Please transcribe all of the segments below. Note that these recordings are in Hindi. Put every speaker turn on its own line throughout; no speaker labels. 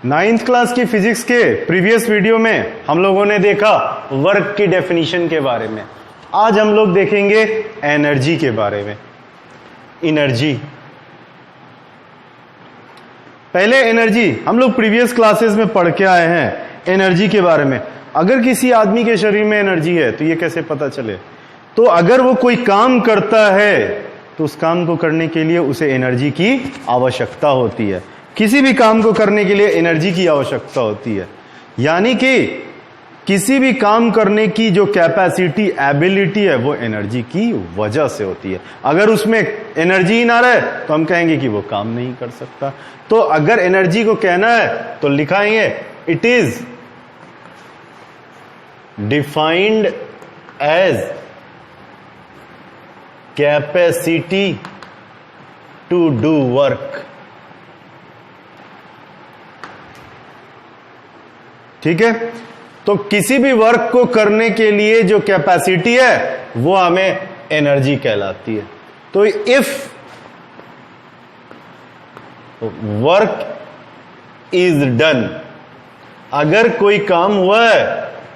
नाइन्थ क्लास की फिजिक्स के प्रीवियस वीडियो में हम लोगों ने देखा वर्क की डेफिनेशन के बारे में। आज हम लोग देखेंगे एनर्जी के बारे में। एनर्जी, पहले एनर्जी हम लोग प्रीवियस क्लासेस में पढ़ के आए हैं एनर्जी के बारे में। अगर किसी आदमी के शरीर में एनर्जी है तो ये कैसे पता चले? तो अगर वो कोई काम करता है तो उस काम को करने के लिए उसे एनर्जी की आवश्यकता होती है। किसी भी काम को करने के लिए एनर्जी की आवश्यकता होती है, यानी कि किसी भी काम करने की जो कैपेसिटी, एबिलिटी है वो एनर्जी की वजह से होती है। अगर उसमें एनर्जी ही ना रहे तो हम कहेंगे कि वो काम नहीं कर सकता। तो अगर एनर्जी को कहना है तो लिखाएंगे it is defined as capacity to do work. ठीक है, तो किसी भी वर्क को करने के लिए जो कैपेसिटी है वो हमें एनर्जी कहलाती है। तो इफ वर्क इज डन, अगर कोई काम हुआ है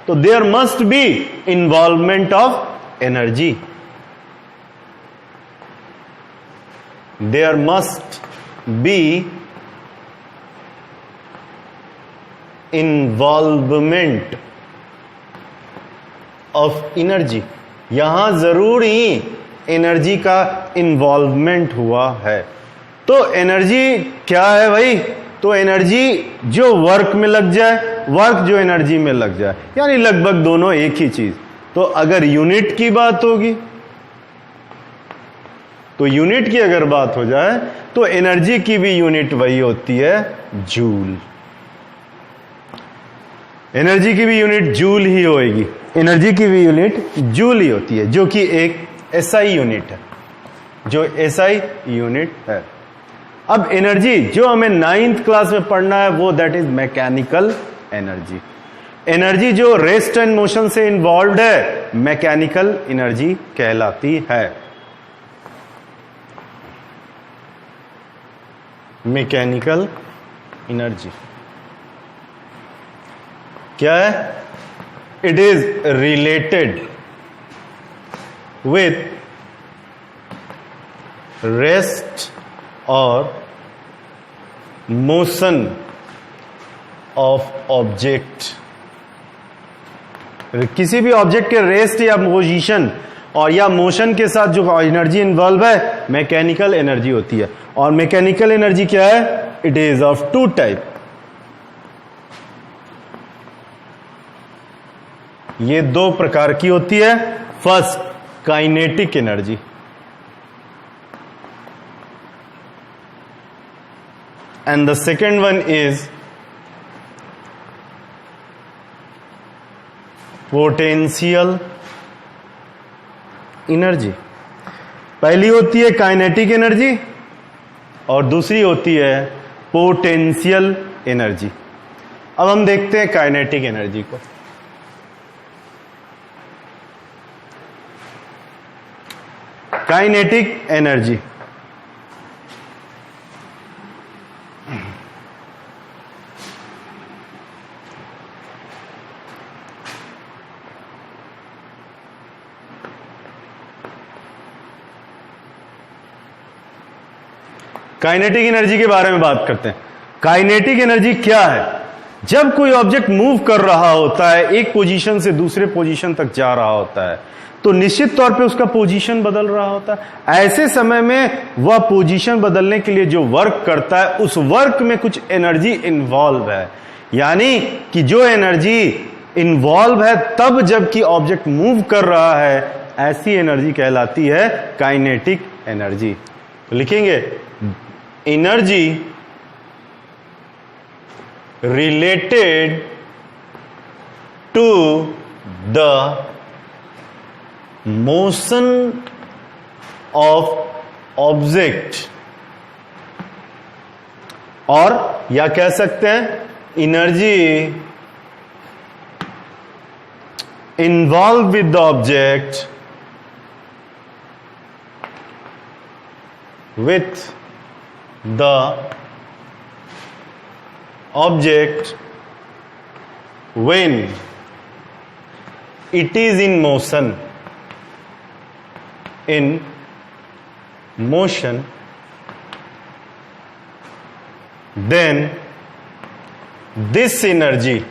तो there must be involvement of energy. There must be involvement of energy. यहां जरूर ही एनर्जी का इन्वॉल्वमेंट हुआ है। तो एनर्जी क्या है भाई? तो एनर्जी जो वर्क में लग जाए, वर्क जो एनर्जी में लग जाए, यानी लगभग दोनों एक ही चीज। तो अगर यूनिट की बात होगी तो यूनिट की अगर बात हो जाए तो एनर्जी की भी यूनिट वही होती है, जूल। एनर्जी की भी यूनिट जूल ही होएगी। एनर्जी की भी यूनिट जूल ही होती है, जो कि एक एसआई यूनिट है, जो एसआई यूनिट है। अब एनर्जी जो हमें नाइन्थ क्लास में पढ़ना है वो that is mechanical energy. Energy जो रेस्ट एंड मोशन से इन्वॉल्व है मैकेनिकल एनर्जी कहलाती है। मैकेनिकल एनर्जी क्या है? It is related with rest और मोशन ऑफ ऑब्जेक्ट। किसी भी ऑब्जेक्ट के रेस्ट या पोजीशन और या मोशन के साथ जो एनर्जी इन्वॉल्व है मैकेनिकल एनर्जी होती है। और मैकेनिकल एनर्जी क्या है? It is of two type. ये दो प्रकार की होती है। First, kinetic energy. And the second one is potential energy. पहली होती है काइनेटिक एनर्जी और दूसरी होती है पोटेंशियल एनर्जी। अब हम देखते हैं काइनेटिक एनर्जी को। काइनेटिक एनर्जी काइनेटिक एनर्जी के बारे में बात करते हैं। काइनेटिक एनर्जी क्या है? जब कोई ऑब्जेक्ट मूव कर रहा होता है, एक पोजीशन से दूसरे पोजीशन तक जा रहा होता है, तो निश्चित तौर पे उसका पोजीशन बदल रहा होता है। ऐसे समय में वह पोजीशन बदलने के लिए जो वर्क करता है उस वर्क में कुछ एनर्जी इन्वॉल्व है, यानी कि जो एनर्जी इन्वॉल्व है तब जबकि ऑब्जेक्ट मूव कर रहा है, ऐसी एनर्जी कहलाती है काइनेटिक एनर्जी। तो लिखेंगे energy related to the motion of object, और या कह सकते हैं energy involve with the object with the object when it is in motion, then this energy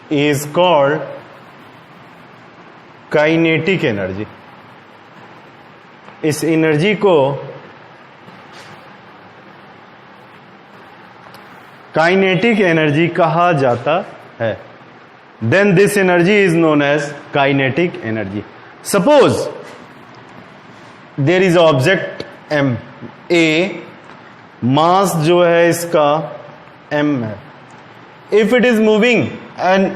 is called kinetic energy. इस एनर्जी को काइनेटिक एनर्जी कहा जाता है। Then this energy is known as kinetic energy. Suppose there is object M, A, mass जो है इसका m है। If it is moving and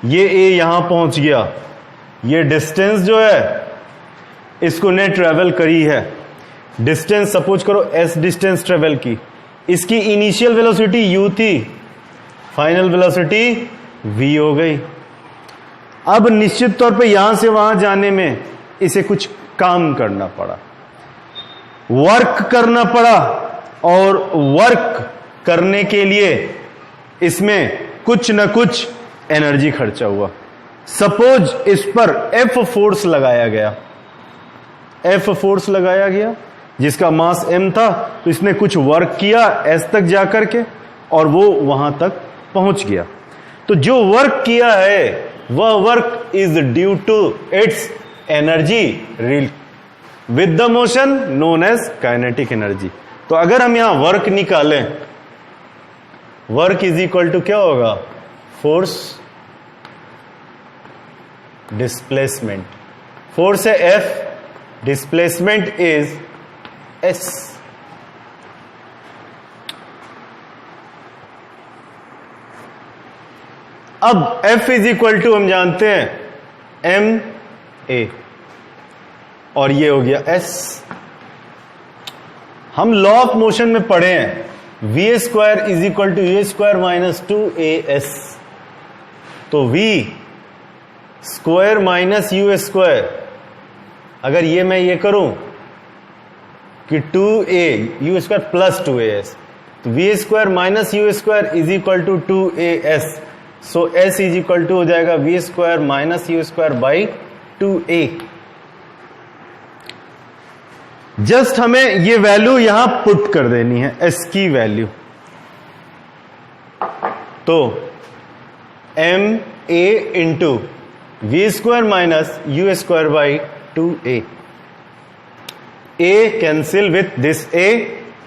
ये ए यहां पहुंच गया, ये डिस्टेंस जो है इसको ने ट्रेवल करी है, डिस्टेंस सपोज करो s डिस्टेंस ट्रेवल की, इसकी इनिशियल वेलोसिटी u थी, फाइनल वेलोसिटी v हो गई। अब निश्चित तौर पे यहां से वहां जाने में इसे कुछ काम करना पड़ा, वर्क करना पड़ा, और वर्क करने के लिए इसमें कुछ न कुछ एनर्जी खर्चा हुआ। सपोज इस पर F फोर्स लगाया गया, F फोर्स लगाया गया जिसका मास m था, तो इसने कुछ वर्क किया S तक जाकर के और वो वहां तक पहुंच गया। तो जो वर्क किया है वह work is due to its energy with the motion known as kinetic energy. तो अगर हम यहां वर्क निकालें, वर्क इज इक्वल टू क्या होगा, फोर्स डिस्प्लेसमेंट। फोर्स है F, डिस्प्लेसमेंट इज S। अब F इज इक्वल टू हम जानते हैं m a, और ये हो गया S। हम लॉ ऑफ मोशन में पढ़े हैं v square is equal to u square minus 2as। तो v square minus you square, अगर ये मैं ये करूं कि 2a you square plus 2as, तो v square minus you square is equal to 2as। So s is equal to हो जाएगा v square minus you square by 2a। Just हमें ये वैल्यू यहां पुट कर देनी है, s की वैल्यू। तो m a into v square minus you square by 2a, a cancel with this a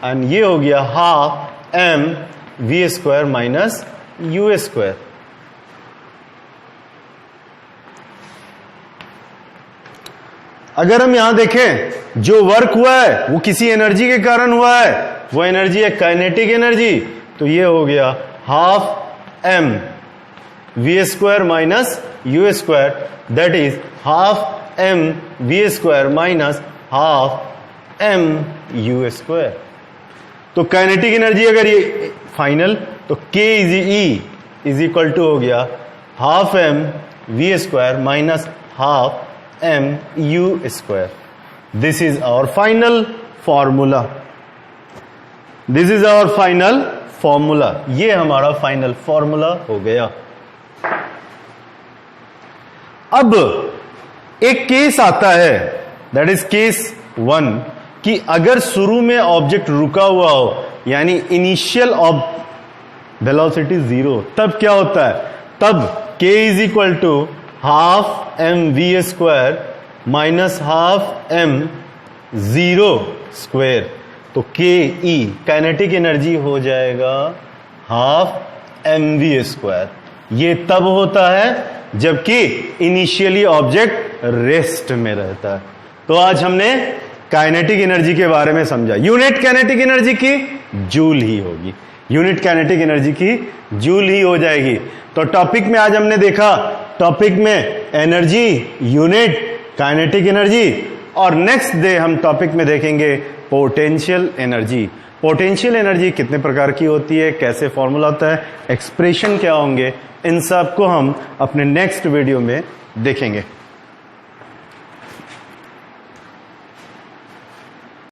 and ये हो गया half m v square minus you square. अगर हम यहां देखें जो वर्क हुआ है वो किसी एनर्जी के कारण हुआ है, वो एनर्जी है काइनेटिक एनर्जी, तो ये हो गया half m v square minus you square, that is half m v square minus half m u square. तो काइनेटिक एनर्जी अगर ये फाइनल, तो k इज इक्वल टू हो गया half m v square minus half m u square. This is our final formula, this is our final formula. ये हमारा फाइनल फॉर्मूला हो गया। अब एक केस आता है, दैट इज केस 1, कि अगर शुरू में ऑब्जेक्ट रुका हुआ हो, यानी इनिशियल वेलोसिटी 0, तब क्या होता है, तब k is equal to half m v square minus half m 0 square. तो k e काइनेटिक एनर्जी हो जाएगा हाफ m v स्क्वायर। ये तब होता है जबकि इनिशियली ऑब्जेक्ट रेस्ट में रहता है। तो आज हमने काइनेटिक एनर्जी के बारे में समझा। यूनिट काइनेटिक एनर्जी की जूल ही होगी, यूनिट काइनेटिक एनर्जी की जूल ही हो जाएगी। तो टॉपिक में आज हमने देखा, टॉपिक में एनर्जी, यूनिट, काइनेटिक एनर्जी, और नेक्स्ट डे हम टॉपिक में देखेंगे पोटेंशियल एनर्जी। पोटेंशियल एनर्जी कितने प्रकार की होती है, कैसे फॉर्मूला होता है, एक्सप्रेशन क्या होंगे, इन सब को हम अपने नेक्स्ट वीडियो में देखेंगे।